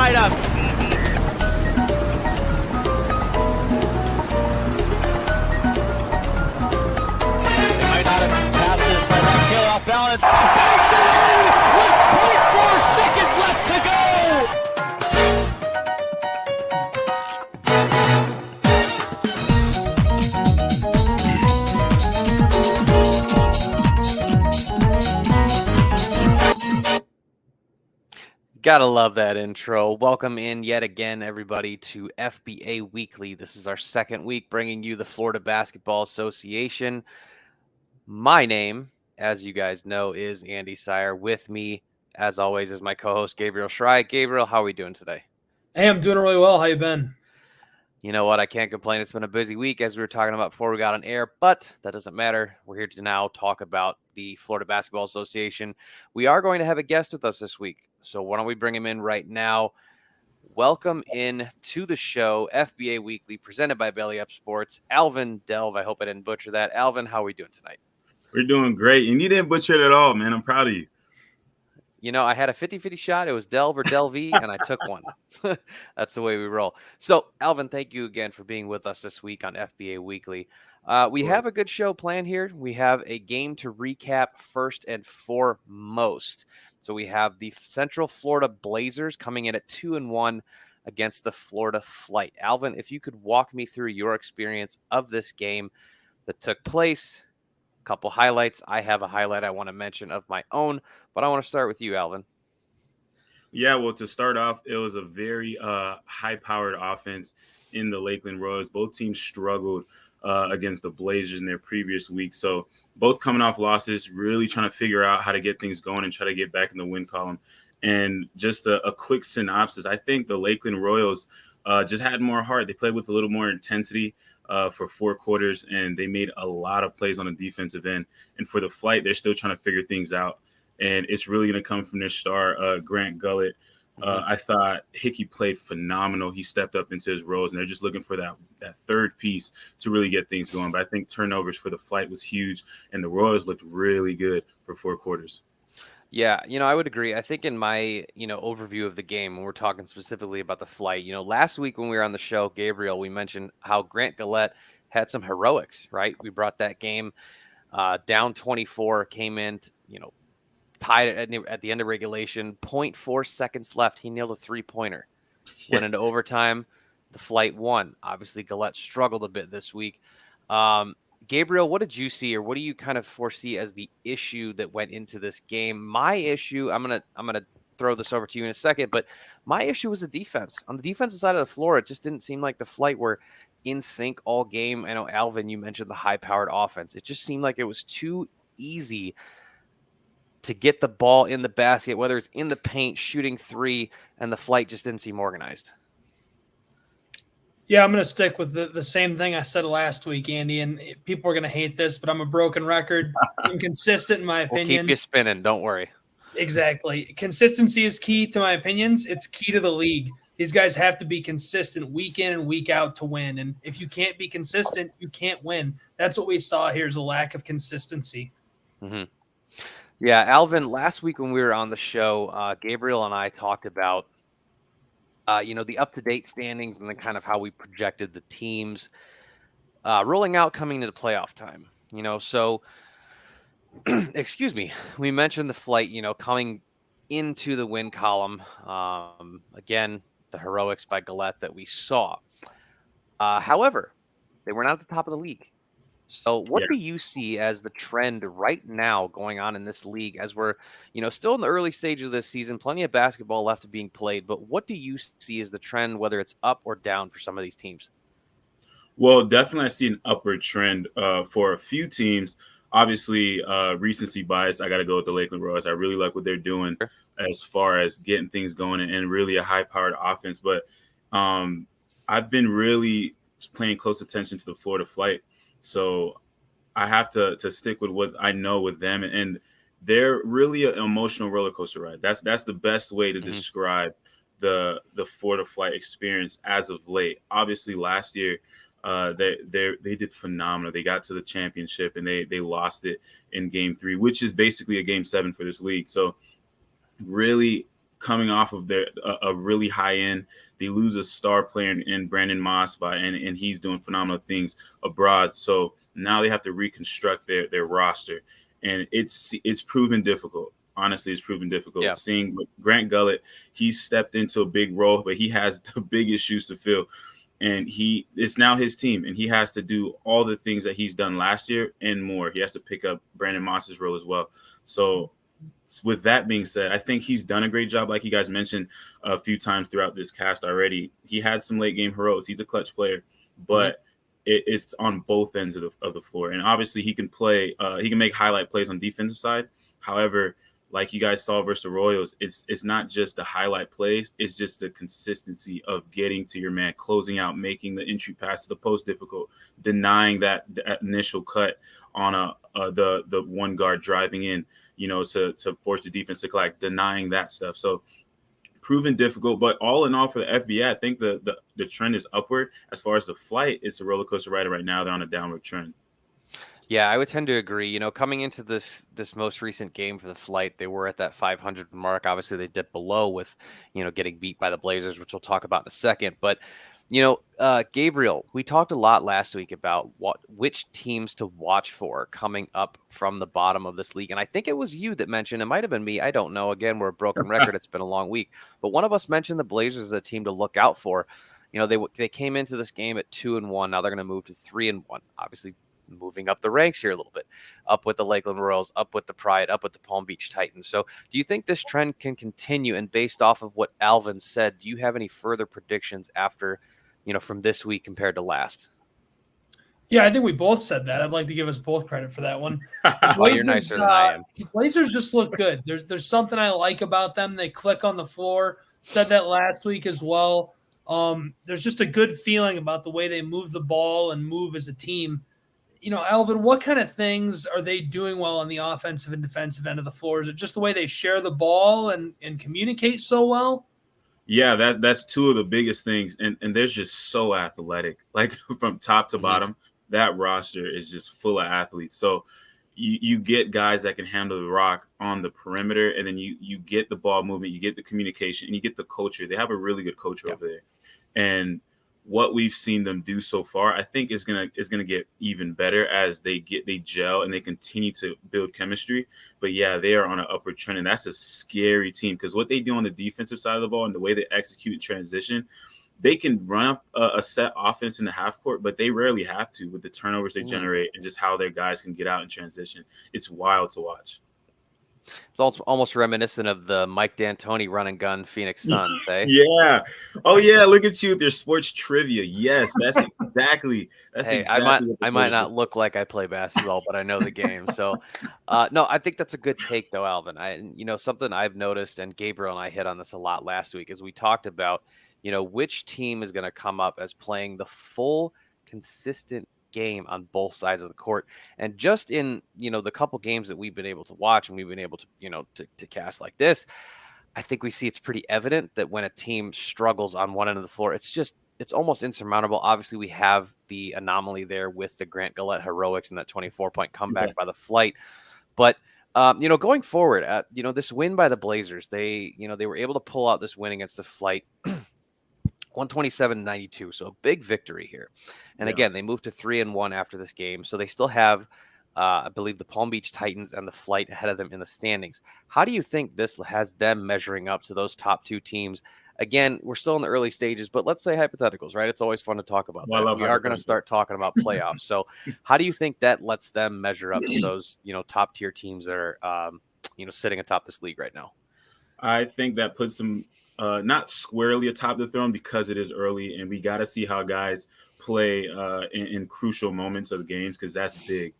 side up. They might not have passed this, might have Taylor off balance. Banks it in with 0.4 seconds left to go. Gotta love that intro. Welcome in yet again, everybody, to FBA Weekly. This is our second week bringing you the Florida Basketball Association. My name, as you guys know, is Andy Sire. With me, as always, is my co-host, Gabriel Schrei. Gabriel, how are we doing today? Hey, I'm doing really well. How you been? You know what? I can't complain. It's been a busy week, as we were talking about before we got on air, but that doesn't matter. We're here to now talk about the Florida Basketball Association. We are going to have a guest with us this week, so why don't we bring him in right now? Welcome in to the show, FBA Weekly, presented by Belly Up Sports. Alvin Delve. I hope I didn't butcher that. Alvin, how are we doing tonight? We're doing great, and you didn't butcher it at all, man. I'm proud of you. You know, I had a 50-50 shot. It was Delve or Delvey, and I took one. That's the way we roll. So, Alvin, thank you again for being with us this week on FBA Weekly. We have a good show planned here. We have a game to recap first and foremost. So we have the Central Florida Blazers coming in at 2-1 against the Florida Flight. Alvin, if you could walk me through your experience of this game that took place. Couple highlights. I have a highlight I want to mention of my own, but I want to start with you, Alvin. Yeah, well, to start off, it was a very high-powered offense in the Lakeland Royals. Both teams struggled against the Blazers in their previous week. So both coming off losses, really trying to figure out how to get things going and try to get back in the win column. And just a quick synopsis, I think the Lakeland Royals just had more heart. They played with a little more intensity for 4 quarters, and they made a lot of plays on the defensive end. And for the Flight, they're still trying to figure things out. And it's really going to come from their star, Grant Gullett. I thought Hickey played phenomenal. He stepped up into his roles, and they're just looking for that third piece to really get things going. But I think turnovers for the Flight was huge, and the Royals looked really good for 4 quarters. Yeah, I would agree. I think in my, overview of the game, when we're talking specifically about the Flight, last week when we were on the show, Gabriel, we mentioned how Grant Gullett had some heroics, right? We brought that game down 24, came in, tied it at the end of regulation, 0.4 seconds left. He nailed a 3-pointer. Went into overtime. The Flight won. Obviously, Gullett struggled a bit this week. Gabriel, what did you see, or what do you kind of foresee as the issue that went into this game? My issue, I'm gonna throw this over to you in a second, but my issue was the defense. On the defensive side of the floor, it just didn't seem like the Flight were in sync all game. I know, Alvin, you mentioned the high-powered offense. It just seemed like it was too easy to get the ball in the basket, whether it's in the paint, shooting 3, and the Flight just didn't seem organized. Yeah, I'm going to stick with the same thing I said last week, Andy, and people are going to hate this, but I'm a broken record. I'm consistent in my opinions. We'll keep you spinning. Don't worry. Exactly. Consistency is key to my opinions. It's key to the league. These guys have to be consistent week in and week out to win. And if you can't be consistent, you can't win. That's what we saw here is a lack of consistency. Mm-hmm. Yeah, Alvin, last week when we were on the show, Gabriel and I talked about the up-to-date standings and then kind of how we projected the teams rolling out coming into playoff time. So, excuse me, we mentioned the Flight, coming into the win column. Again, the heroics by Gullett that we saw. However, they were not at the top of the league. So what do you see as the trend right now going on in this league as we're, still in the early stages of this season, plenty of basketball left being played, but what do you see as the trend, whether it's up or down for some of these teams? Well, definitely I see an upward trend for a few teams. Obviously, recency bias, I got to go with the Lakeland Royals. I really like what they're doing as far as getting things going and really a high-powered offense. But I've been really paying close attention to the Florida Flight. So I have to stick with what I know with them, and they're really an emotional roller coaster ride. That's the best way to describe the Florida Flight experience as of late. Obviously, last year they did phenomenal. They got to the championship and they lost it in Game 3, which is basically a Game 7 for this league. So really coming off of a really high end. They lose a star player in Brandon Moss, and he's doing phenomenal things abroad. So now they have to reconstruct their roster, and it's proven difficult. Honestly, it's proven difficult. Yeah. Seeing Grant Gullett, he's stepped into a big role, but he has the biggest shoes to fill. And it's now his team, and he has to do all the things that he's done last year and more. He has to pick up Brandon Moss's role as well. So with that being said, I think he's done a great job. Like you guys mentioned a few times throughout this cast already, he had some late game heroics. He's a clutch player, but it's on both ends of the floor. And obviously he can play, he can make highlight plays on defensive side. However, like you guys saw versus the Royals, it's not just the highlight plays. It's just the consistency of getting to your man, closing out, making the entry pass to the post difficult, denying that initial cut on the one guard driving in, to force the defense to collect, denying that stuff. So proven difficult, but all in all for the FBA, I think the trend is upward. As far as the flight, it's a roller coaster ride right now. They're on a downward trend. Yeah, I would tend to agree. Coming into this most recent game for the flight, they were at that 500 mark. Obviously, they dipped below with, getting beat by the Blazers, which we'll talk about in a second. But, Gabriel, we talked a lot last week about which teams to watch for coming up from the bottom of this league. And I think it was you that mentioned, it might have been me, I don't know. Again, we're a broken record. It's been a long week. But one of us mentioned the Blazers as a team to look out for. They came into this game at 2-1. Now they're going to move to 3-1. Obviously, moving up the ranks here a little bit, up with the Lakeland Royals, up with the Pride, up with the Palm Beach Titans. So do you think this trend can continue? And based off of what Alvin said, do you have any further predictions after, from this week compared to last? Yeah, I think we both said that. I'd like to give us both credit for that one. Well, you're nicer than I am. The Blazers just look good. There's something I like about them. They click on the floor. Said that last week as well. There's just a good feeling about the way they move the ball and move as a team. Alvin, what kind of things are they doing well on the offensive and defensive end of the floor? Is it just the way they share the ball and communicate so well? Yeah, that's two of the biggest things. And they're just so athletic. Like from top to bottom, that roster is just full of athletes. So you get guys that can handle the rock on the perimeter, and then you get the ball movement, you get the communication, and you get the culture. They have a really good culture over there. And what we've seen them do so far, I think is gonna get even better as they gel and they continue to build chemistry. But yeah, they are on an upward trend, and that's a scary team because what they do on the defensive side of the ball and the way they execute and transition, they can run a set offense in the half court, but they rarely have to with the turnovers they generate and just how their guys can get out and transition. It's wild to watch. It's almost reminiscent of the Mike D'Antoni run and gun Phoenix Suns, eh? Yeah. Oh yeah. Look at you with your sports trivia. Yes, that's exactly. Hey, exactly I might not look like I play basketball, but I know the game. So, no, I think that's a good take, though, Alvin. Something I've noticed, and Gabriel and I hit on this a lot last week, is we talked about, which team is going to come up as playing the full, consistent game on both sides of the court. And just in the couple games that we've been able to watch and we've been able to to cast like this, I think we see it's pretty evident that when a team struggles on one end of the floor, it's almost insurmountable. Obviously we have the anomaly there with the Grant Gullett heroics and that 24-point comeback by the flight, but going forward, this win by the Blazers, they were able to pull out this win against the flight 127-92. So a big victory here. And again, they moved to 3-1 after this game. So they still have, I believe, the Palm Beach Titans and the flight ahead of them in the standings. How do you think this has them measuring up to those top two teams? Again, we're still in the early stages, but let's say hypotheticals, right? It's always fun to talk about that. We are going to start talking about playoffs. So how do you think that lets them measure up to those, top tier teams that are, sitting atop this league right now? I think that puts them not squarely atop the throne because it is early, and we got to see how guys play in crucial moments of games because that's big,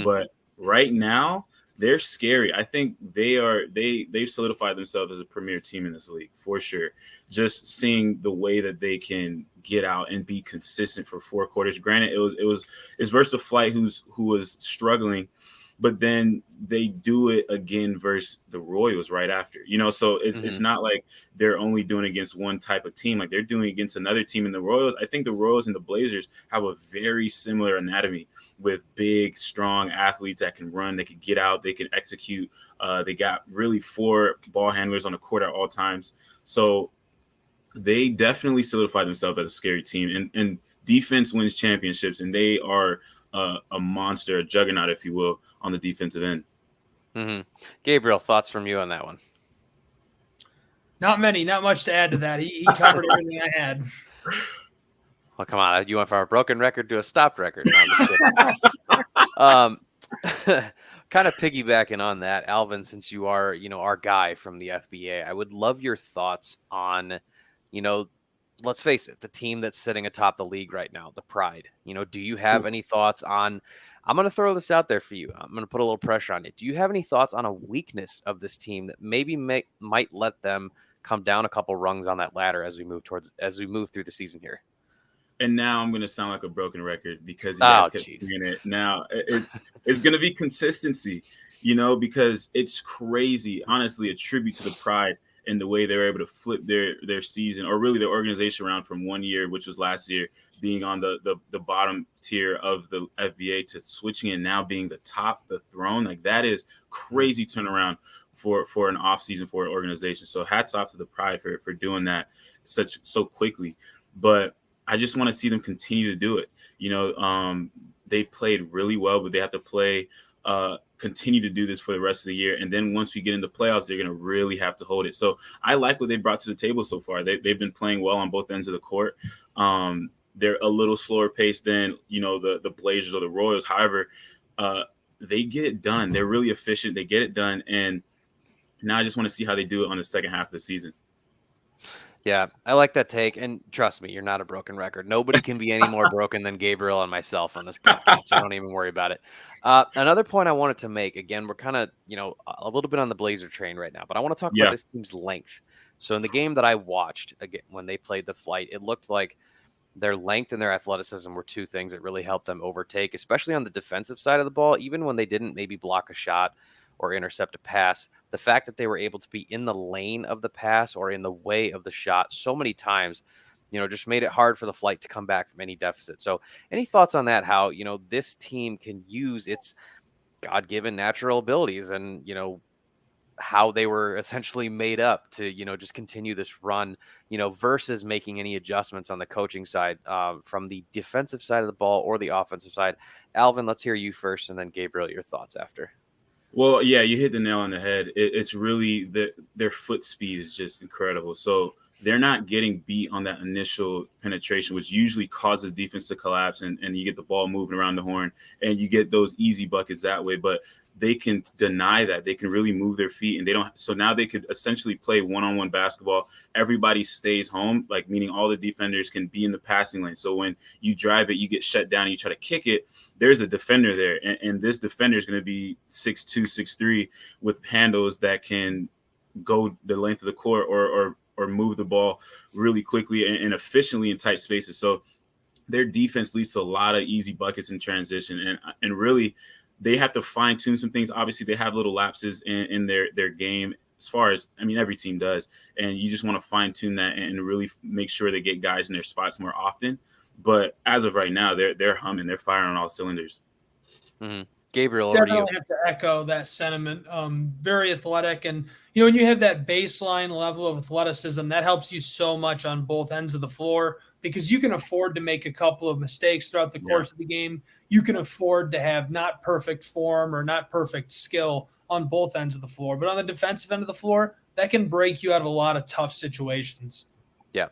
But right now they're scary. I think they've solidified themselves as a premier team in this league for sure. Just seeing the way that they can get out and be consistent for 4 quarters. Granted, it's versus the flight who was struggling. but then they do it again versus the Royals right after, so it's not like they're only doing against one type of team. Like they're doing against another team in the Royals. I think the Royals and the Blazers have a very similar anatomy with big, strong athletes that can run, they can get out, they can execute. They got really 4 ball handlers on the court at all times. So they definitely solidify themselves as a scary team, and defense wins championships, and they are a monster, a juggernaut, if you will, on the defensive end. Gabriel, thoughts from you on that one? Not many, not much to add to that. He covered everything I had. Well, come on, you went from a broken record to a stopped record. No, I'm just kidding. Kind of piggybacking on that, Alvin, since you are, our guy from the FBA, I would love your thoughts on, let's face it, the team that's sitting atop the league right now, the Pride. Do you have any thoughts on, I'm going to throw this out there for you. I'm going to put a little pressure on you. Do you have any thoughts on a weakness of this team that maybe might let them come down a couple rungs on that ladder as we move through the season here? And now I'm going to sound like a broken record because you guys kept saying it. Now it's going to be consistency, because it's crazy. Honestly, a tribute to the Pride and the way they were able to flip their season, or really their organization, around from one year, which was last year, being on the bottom tier of the FBA to switching and now being the top, the throne. Like that is crazy turnaround for an off season for an organization. So hats off to the Pride for doing that so quickly. But I just want to see them continue to do it. They played really well, but they have to continue to do this for the rest of the year. And then once we get into playoffs, they're going to really have to hold it. So I like what they brought to the table so far. They've been playing well on both ends of the court. They're a little slower paced than, the Blazers or the Royals. However, they get it done. They're really efficient. They get it done. And now I just want to see how they do it on the second half of the season. Yeah, I like that take. And trust me, you're not a broken record. Nobody can be any more broken than Gabriel and myself on this podcast. So don't even worry about it. Another point I wanted to make, again, we're kind of, a little bit on the Blazer train right now, but I want to talk about this team's length. So in the game that I watched, again, when they played the Flight, it looked like their length and their athleticism were two things that really helped them overtake, especially on the defensive side of the ball, even when they didn't maybe block a shot or intercept a pass. The fact that they were able to be in the lane of the pass or in the way of the shot so many times, just made it hard for the Flight to come back from any deficit. So any thoughts on that, how, this team can use its God-given natural abilities and, how they were essentially made up to, just continue this run, versus making any adjustments on the coaching side from the defensive side of the ball or the offensive side? Alvin, let's hear you first, and then Gabriel, your thoughts after. Well, yeah, you hit the nail on the head. It's really their foot speed is just incredible. So they're not getting beat on that initial penetration, which usually causes defense to collapse, and you get the ball moving around the horn, and you get those easy buckets that way. But they can deny that. They can really move their feet, and they don't. So now they could essentially play one-on-one basketball. Everybody stays home, like meaning all the defenders can be in the passing lane. So when you drive it, you get shut down, and you try to kick it, there's a defender there, and this defender is going to be 6'2", 6'3", with handles that can go the length of the court or move the ball really quickly and efficiently in tight spaces. So their defense leads to a lot of easy buckets in transition, and really they have to fine tune some things. Obviously, they have little lapses in their game, as far as, every team does, and you just want to fine tune that and really make sure they get guys in their spots more often. But as of right now, they're humming, they're firing on all cylinders. Gabriel, over to you. Definitely have to echo that sentiment. Very athletic, and when you have that baseline level of athleticism, that helps you so much on both ends of the floor, because you can afford to make a couple of mistakes throughout the course of the game. You can afford to have not perfect form or not perfect skill on both ends of the floor, but on the defensive end of the floor, that can break you out of a lot of tough situations. Yeah.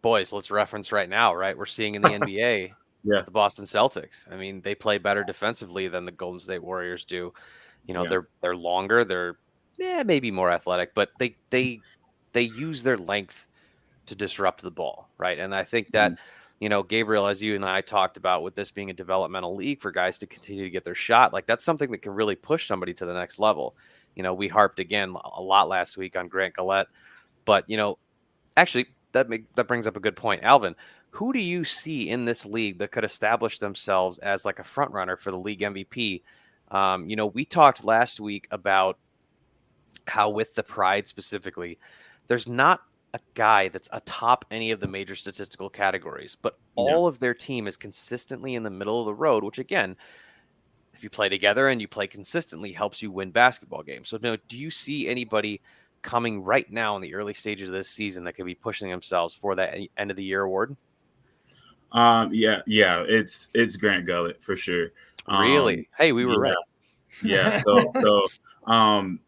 Boys, let's reference right now, right? We're seeing in the NBA. Yeah, the Boston Celtics. They play better defensively than the Golden State Warriors do. They're longer, they're maybe more athletic, but they use their length to disrupt the ball, right? And I think that, Gabriel, as you and I talked about, with this being a developmental league for guys to continue to get their shot, like that's something that can really push somebody to the next level. We harped again a lot last week on Grant Gillette, but actually that brings up a good point. Alvin, who do you see in this league that could establish themselves as like a front runner for the league MVP? We talked last week about how with the Pride specifically, there's not a guy that's atop any of the major statistical categories, but Yeah. all of their team is consistently in the middle of the road, which again, if you play together and you play consistently, helps you win basketball games. So now, do you see anybody coming right now in the early stages of this season that could be pushing themselves for that end of the year award? Yeah, it's Grant Gullett for sure. Really? Hey, we were right. Yeah.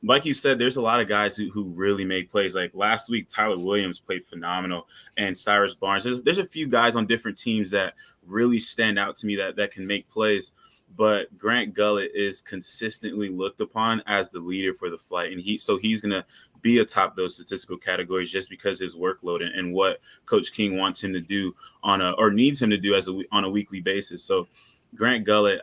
Like you said, there's a lot of guys who really make plays. Like last week, Tyler Williams played phenomenal, and Cyrus Barnes. There's a few guys on different teams that really stand out to me that can make plays. But Grant Gullett is consistently looked upon as the leader for the Flight, and he's gonna be atop those statistical categories just because his workload and what Coach King wants him to do needs him to do on a weekly basis. So Grant Gullett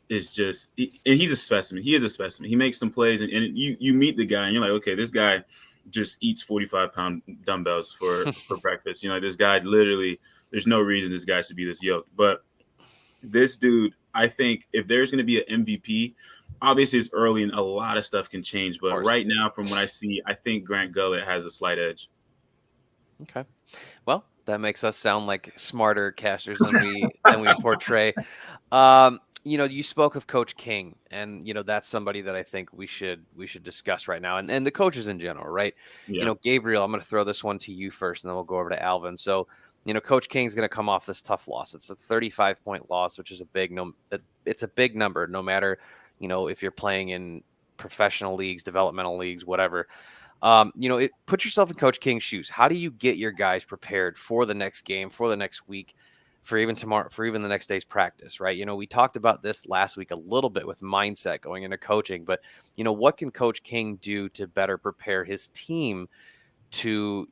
is just, and he's a specimen. He is a specimen. He makes some plays, and you meet the guy, and you're like, okay, this guy just eats 45-pound dumbbells for breakfast. This guy literally, there's no reason this guy should be this yoked. But this dude, I think if there's going to be an MVP, obviously it's early and a lot of stuff can change. But right now, from what I see, I think Grant Gullett has a slight edge. Okay. Well, that makes us sound like smarter casters than we portray. You spoke of Coach King, and that's somebody that I think we should discuss right now, and the coaches in general, right? Yeah. Gabriel, I'm going to throw this one to you first, and then we'll go over to Alvin. So, Coach King's going to come off this tough loss. It's a 35-point loss, which is it's a big number, no matter if you're playing in professional leagues, developmental leagues, whatever. Put yourself in Coach King's shoes. How do you get your guys prepared for the next game, for the next week, for even tomorrow, for even the next day's practice, right? We talked about this last week a little bit with mindset going into coaching, but what can Coach King do to better prepare his team to,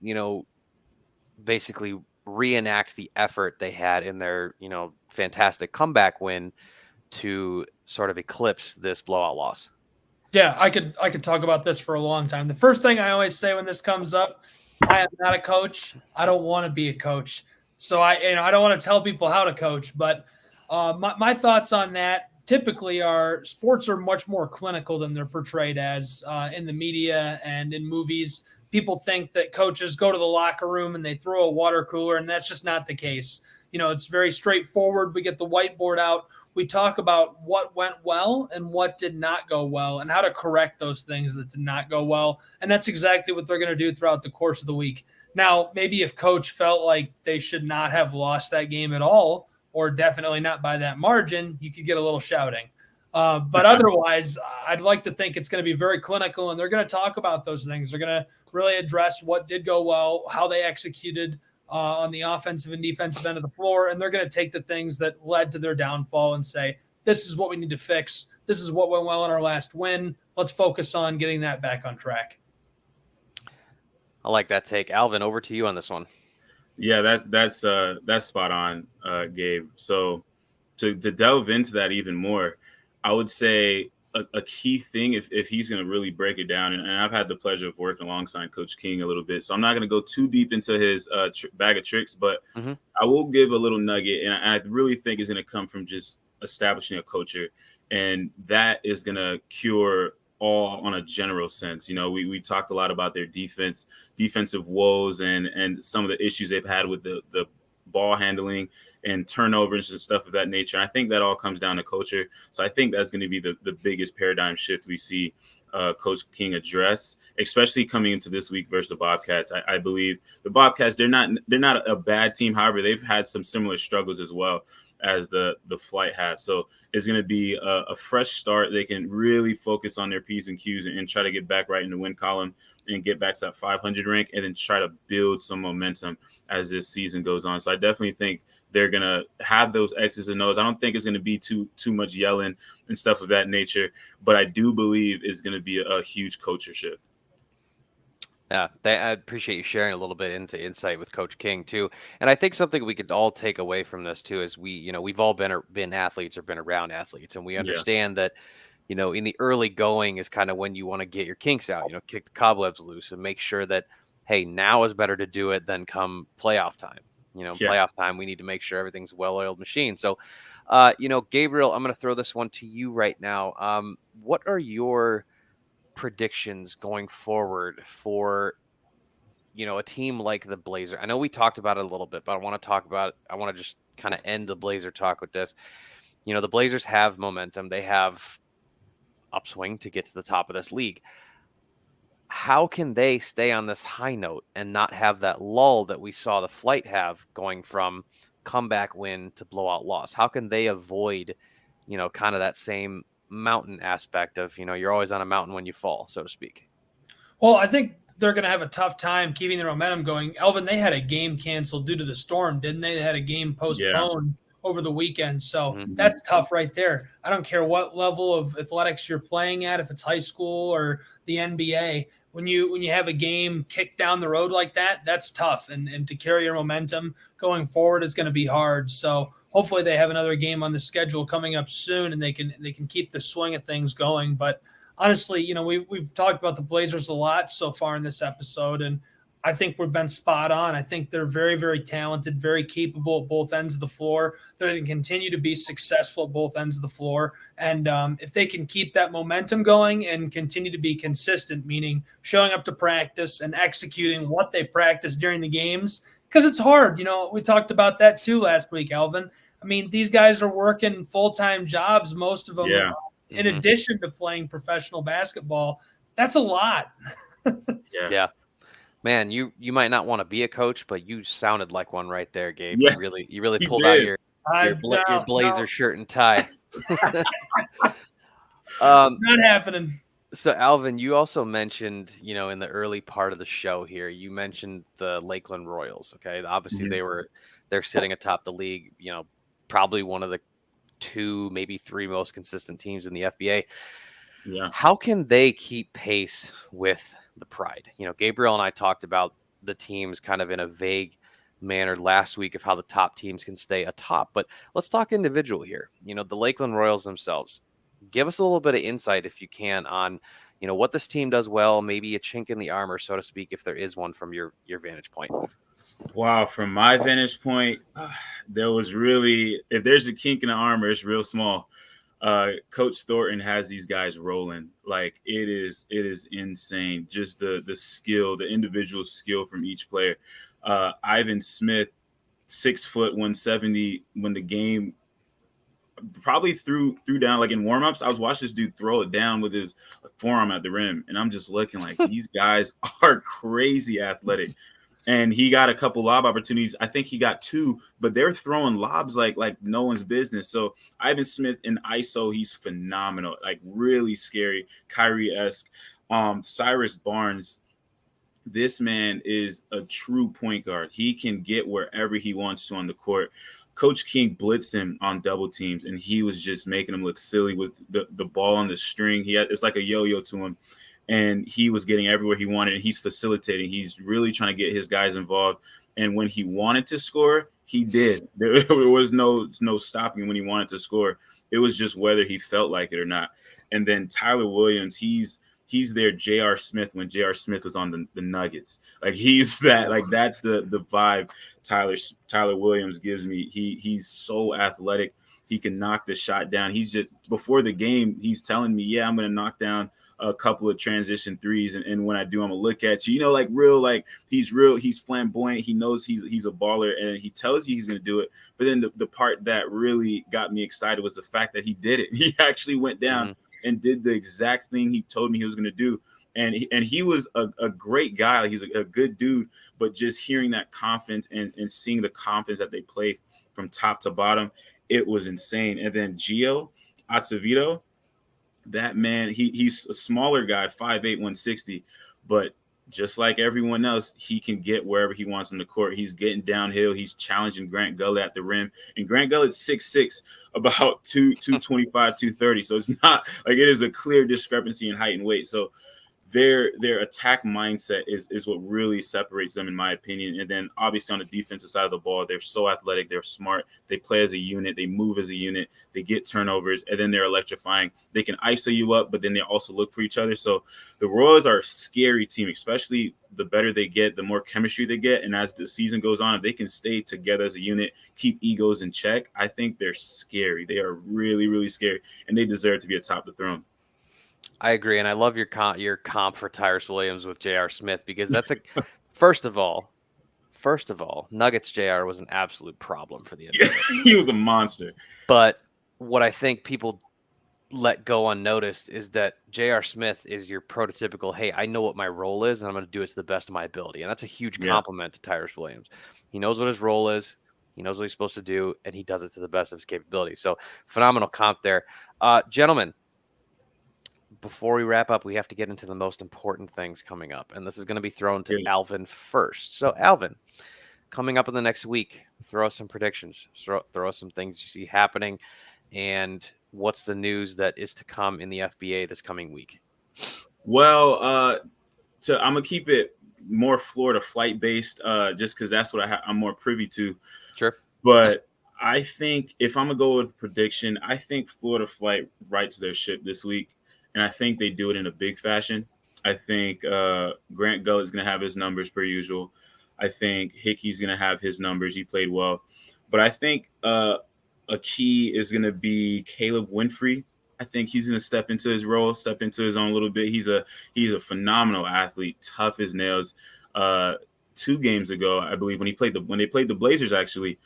basically reenact the effort they had in their, fantastic comeback win to sort of eclipse this blowout loss? Yeah, I could talk about this for a long time. The first thing I always say when this comes up, I am not a coach. I don't want to be a coach. So I don't want to tell people how to coach, but my thoughts on that typically are sports are much more clinical than they're portrayed as in the media and in movies. People think that coaches go to the locker room and they throw a water cooler, and that's just not the case. It's very straightforward. We get the whiteboard out. We talk about what went well and what did not go well and how to correct those things that did not go well. And that's exactly what they're going to do throughout the course of the week. Now, maybe if coach felt like they should not have lost that game at all, or definitely not by that margin, you could get a little shouting. But otherwise, I'd like to think it's going to be very clinical, and they're going to talk about those things. They're going to really address what did go well, how they executed on the offensive and defensive end of the floor, and they're going to take the things that led to their downfall and say, this is what we need to fix. This is what went well in our last win. Let's focus on getting that back on track. I like that take. Alvin, over to you on this one. Yeah, that's spot on, Gabe. So to delve into that even more, I would say a key thing if he's going to really break it down, and I've had the pleasure of working alongside Coach King a little bit, so I'm not going to go too deep into his bag of tricks, but I will give a little nugget, and I really think it's going to come from just establishing a culture, and that is going to cure all on a general sense. We talked a lot about their defensive woes and some of the issues they've had with the ball handling and turnovers and stuff of that nature. I think that all comes down to culture. So I think that's going to be the biggest paradigm shift we see Coach King address, especially coming into this week versus the Bobcats. I believe the Bobcats, they're not a bad team. However, they've had some similar struggles as well as the Flight has. So it's going to be a fresh start. They can really focus on their P's and Q's and try to get back right in the win column and get back to that 500 rank, and then try to build some momentum as this season goes on. So I definitely think they're going to have those X's and O's. I don't think it's going to be too much yelling and stuff of that nature, but I do believe it's going to be a huge culture shift. Yeah, I appreciate you sharing a little bit into insight with Coach King too. And I think something we could all take away from this too is we've all been athletes or been around athletes, and we understand that, in the early going is kind of when you want to get your kinks out, kick the cobwebs loose and make sure that, hey, now is better to do it than come playoff time. playoff time, we need to make sure everything's a well-oiled machine. So, Gabriel, I'm going to throw this one to you right now. What are your predictions going forward for a team like the Blazer? I know we talked about it a little bit, but I want to just kind of end the Blazer talk with this. The Blazers have momentum. They have upswing to get to the top of this league. How can they stay on this high note and not have that lull that we saw the Flight have going from comeback win to blowout loss? How can they avoid, kind of that same mountain aspect of, you're always on a mountain when you fall, so to speak? Well, I think they're going to have a tough time keeping their momentum going. Alvin, they had a game canceled due to the storm, didn't they? They had a game postponed over the weekend. So that's tough right there. I don't care what level of athletics you're playing at, if it's high school or the NBA. When you have a game kicked down the road like that, that's tough. And to carry your momentum going forward is going to be hard. So hopefully they have another game on the schedule coming up soon and they can keep the swing of things going. But honestly, we've talked about the Blazers a lot so far in this episode, and I think we've been spot on. I think they're very, very talented, very capable at both ends of the floor. They're going to continue to be successful at both ends of the floor. And if they can keep that momentum going and continue to be consistent, meaning showing up to practice and executing what they practice during the games, because it's hard. We talked about that too last week, Alvin. I mean, these guys are working full-time jobs, most of them, in addition to playing professional basketball. That's a lot. Yeah. Man, you might not want to be a coach, but you sounded like one right there, Gabe. Yeah, you really pulled out your Blazer shirt and tie. Not happening. So, Alvin, you also mentioned, in the early part of the show here, you mentioned the Lakeland Royals. Okay, obviously they're sitting atop the league. Probably one of the 2, maybe 3 most consistent teams in the FBA. Yeah. How can they keep pace with the Pride? Gabriel and I talked about the teams kind of in a vague manner last week of how the top teams can stay atop, but let's talk individual here. The Lakeland Royals themselves. Give us a little bit of insight, if you can, on what this team does well, maybe a chink in the armor, so to speak, if there is one from your vantage point. Wow, from my vantage point, there was really, if there's a kink in the armor, it's real small. Coach Thornton has these guys rolling. Like it is insane. Just the skill, the individual skill from each player. Ivan Smith, 6 foot 170, when the game probably threw down, like in warmups, I was watching this dude throw it down with his forearm at the rim. And I'm just looking like these guys are crazy athletic. And he got a couple lob opportunities. I think he got 2, but they're throwing lobs like no one's business. So Ivan Smith in ISO, he's phenomenal, like really scary, Kyrie-esque. Cyrus Barnes, this man is a true point guard. He can get wherever he wants to on the court. Coach King blitzed him on double teams, and he was just making him look silly with the ball on the string. It's like a yo-yo to him. And he was getting everywhere he wanted, and he's facilitating. He's really trying to get his guys involved. And when he wanted to score, he did. There was no stopping when he wanted to score. It was just whether he felt like it or not. And then Tyler Williams, he's their J.R. Smith when J.R. Smith was on the Nuggets. Like he's that. Like that's the vibe Tyler Williams gives me. He's so athletic. He can knock the shot down. He's just, before the game, he's telling me, yeah, I'm going to knock down a couple of transition threes, and when I do, I'm gonna look at you, he's flamboyant. He knows he's a baller, and he tells you he's gonna do it. But then the part that really got me excited was the fact that he did it. He actually went down and did the exact thing he told me he was gonna do. And he was a great guy. Like, he's a good dude, but just hearing that confidence and seeing the confidence that they play from top to bottom, it was insane. And then Gio Acevedo, that man, he's a smaller guy, 5'8", 160, but just like everyone else, he can get wherever he wants on the court. He's getting downhill. He's challenging Grant Gullett at the rim. And Grant Gullett's 6'6", about 225, 230. So it's not like, it is a clear discrepancy in height and weight. So their attack mindset is what really separates them, in my opinion. And then obviously on the defensive side of the ball, they're so athletic, they're smart, they play as a unit, they move as a unit, they get turnovers, and then they're electrifying. They can ISO you up, but then they also look for each other. So the Royals are a scary team, especially the better they get, the more chemistry they get. And as the season goes on, if they can stay together as a unit, keep egos in check, I think they're scary. They are really, really scary, and they deserve to be atop the throne. I agree, and I love your comp for Tyrus Williams with J.R. Smith, because that's a first of all, Nuggets J.R. was an absolute problem for the NBA. He was a monster. But what I think people let go unnoticed is that J.R. Smith is your prototypical, hey, I know what my role is, and I'm going to do it to the best of my ability. And that's a huge compliment to Tyrus Williams. He knows what his role is. He knows what he's supposed to do, and he does it to the best of his capability. So phenomenal comp there. Gentlemen, before we wrap up, we have to get into the most important things coming up. And this is going to be thrown to Alvin first. So Alvin, coming up in the next week, throw us some predictions, throw us some things you see happening, and what's the news that is to come in the FBA this coming week? Well, so I'm going to keep it more Florida flight based, just because that's what I'm more privy to. Sure. But I think if I'm going to go with prediction, I think Florida flight rights their ship this week. And I think they do it in a big fashion. I think Grant Gull is going to have his numbers per usual. I think Hickey's going to have his numbers. He played well. But I think a key is going to be Caleb Winfrey. I think he's going to step into his role, step into his own little bit. He's a phenomenal athlete, tough as nails. 2 games ago, I believe, when they played the Blazers, actually,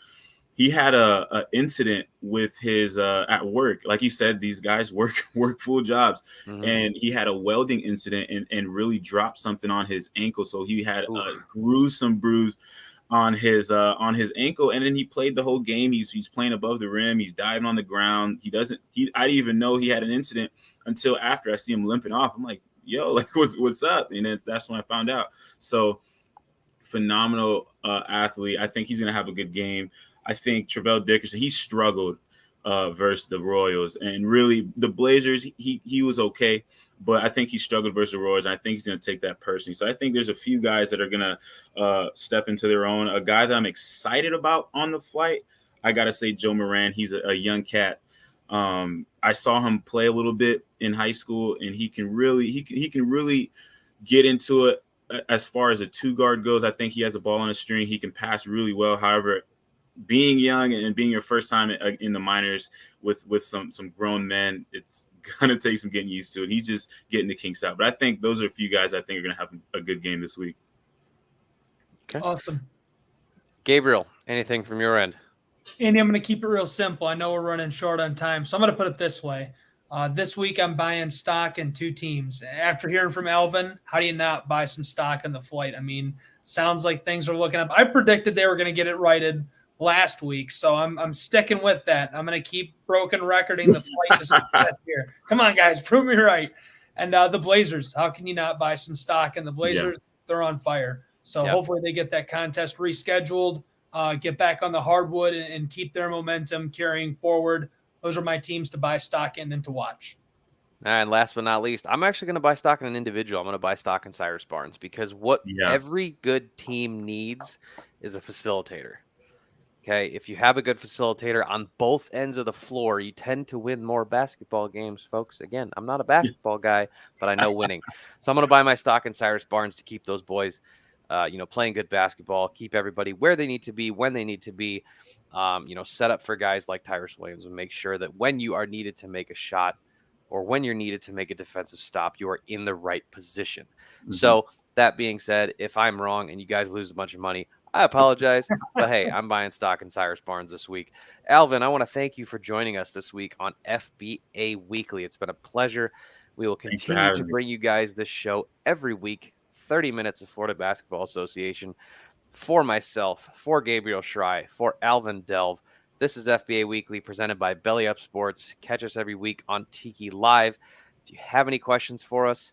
he had a incident with his at work. Like you said, these guys work full jobs, and he had a welding incident and really dropped something on his ankle. So he had a gruesome bruise on his ankle, and then he played the whole game. He's playing above the rim. He's diving on the ground. I didn't even know he had an incident until after I see him limping off. I'm like, yo, like what's up? And then that's when I found out. So phenomenal athlete. I think he's gonna have a good game. I think Travell Dickerson, he struggled versus the Royals, and really the Blazers, he was okay, but I think he struggled versus the Royals, and I think he's going to take that personally. So I think there's a few guys that are going to step into their own. A guy that I'm excited about on the flight, I got to say Joe Moran. He's a young cat. I saw him play a little bit in high school, and he can really get into it as far as a 2-guard goes. I think he has a ball on a string. He can pass really well. However, being young and being your first time in the minors with some grown men, it's gonna take some getting used to it. He's just getting the kinks out. But I think those are a few guys I think are gonna have a good game this week. Okay. Awesome. Gabriel, anything from your end? Andy, I'm going to keep it real simple. I know we're running short on time, so I'm going to put it this way. This week I'm buying stock in 2 teams. After hearing from Alvin, how do you not buy some stock in the flight? I mean, sounds like things are looking up. I predicted they were going to get it righted last week, so I'm sticking with that. I'm going to keep broken recording the flight to success here. Come on, guys, prove me right. And the Blazers, how can you not buy some stock in the Blazers? Yeah. They're on fire. So hopefully they get that contest rescheduled, get back on the hardwood, and keep their momentum carrying forward. Those are my teams to buy stock in and to watch. And last but not least, I'm actually going to buy stock in an individual. I'm going to buy stock in Cyrus Barnes, because what every good team needs is a facilitator. Okay, if you have a good facilitator on both ends of the floor, you tend to win more basketball games, folks. Again, I'm not a basketball guy, but I know winning. So I'm going to buy my stock in Cyrus Barnes to keep those boys, playing good basketball, keep everybody where they need to be, when they need to be, set up for guys like Tyrus Williams, and make sure that when you are needed to make a shot or when you're needed to make a defensive stop, you are in the right position. Mm-hmm. So that being said, if I'm wrong and you guys lose a bunch of money, I apologize, but hey, I'm buying stock in Cyrus Barnes this week. Alvin, I want to thank you for joining us this week on FBA Weekly. It's been a pleasure. We will continue to bring you guys this show every week, 30 minutes of Florida Basketball Association. For myself, for Gabriel Schrei, for Alvin Delve, this is FBA Weekly presented by Belly Up Sports. Catch us every week on Tiki Live. If you have any questions for us,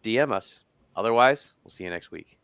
DM us. Otherwise, we'll see you next week.